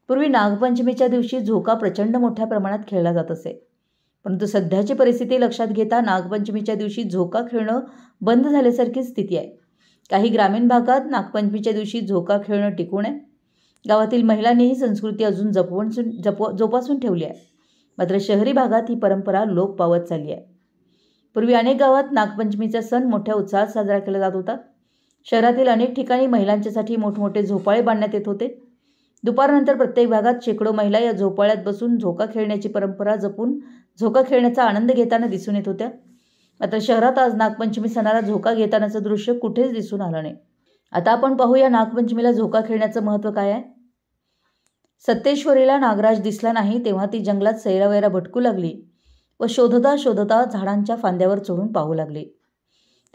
पूर्वी नागपंचमीच्या दिवशी झोका प्रचंड मोठ्या प्रमाणात खेळला जात असे, परंतु सध्याची परिस्थिती लक्षात घेता नागपंचमीच्या दिवशी झोका खेळणं बंद झाल्यासारखी स्थिती आहे. काही ग्रामीण भागात नागपंचमीच्या दिवशी झोका खेळणं टिकून आहे. गावातील महिलांनी ही संस्कृती अजून जोपासून ठेवली आहे. मात्र शहरी भागात ही परंपरा लोप पावत चालली आहे. पूर्वी अनेक गावात नागपंचमीचा सण मोठ्या उत्साहात साजरा केला जात होता. शहरातील अनेक ठिकाणी महिलांच्यासाठी मोठमोठे झोपाळे बांधण्यात येत होते. दुपारनंतर प्रत्येक भागात शेकडो महिला या झोपाळ्यात बसून झोका खेळण्याची परंपरा जपून झोका खेळण्याचा आनंद घेताना दिसून येत होत्या. मात्र शहरात आज नागपंचमी सणाला झोका घेतानाचं दृश्य कुठेच दिसून आलं नाही. आता आपण पाहूया नागपंचमीला झोका खेळण्याचं महत्त्व काय आहे. सत्तेश्वरीला नागराज दिसला नाही तेव्हा ती जंगलात सैरावैरा भटकू लागली व शोधता शोधता झाडांच्या फांद्यावर चढून पाहू लागली.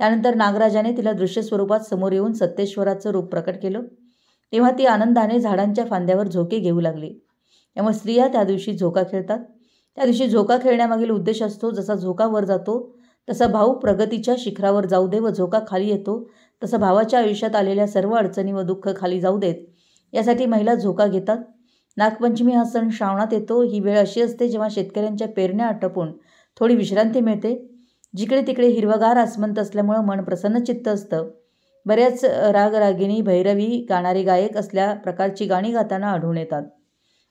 त्यानंतर नागराजाने तिला दृश्य स्वरूपात समोर येऊन सत्तेश्वराचं रूप प्रकट केलं. तेव्हा ती आनंदाने झाडांच्या फांद्यावर झोके घेऊ लागली. त्यामुळे स्त्रिया त्या दिवशी झोका खेळतात. त्या दिवशी झोका खेळण्यामागील उद्देश असतो, जसा झोका वर जातो तसा भाऊ प्रगतीच्या शिखरावर जाऊ दे व झोका खाली येतो तसा भावाच्या आयुष्यात आलेल्या सर्व अडचणी व दुःख खाली जाऊ देत, यासाठी महिला झोका घेतात. नागपंचमी हा सण श्रावणात येतो. ही वेळ अशी असते जेव्हा शेतकऱ्यांच्या पेरण्या आटोपून थोडी विश्रांती मिळते. जिकडे तिकडे हिरवगार आसमंत असल्यामुळं मन प्रसन्नचित्त असतं. बऱ्याच रागरागिणी, भैरवी, गाणारे गायक असल्या प्रकारची गाणी गाताना आढळून येतात.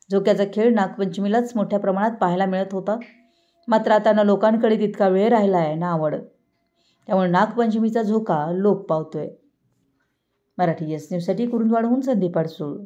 झोक्याचा खेळ नागपंचमीलाच मोठ्या प्रमाणात पाहायला मिळत होता. मात्र आता ना लोकांकडे तितका वेळ राहिला आहे ना आवड. त्यामुळे नागपंचमीचा झोका लोप पावतोय. मराठी एस न्यूजसाठी कुरुंदवाडहून संदीप अडसूळ.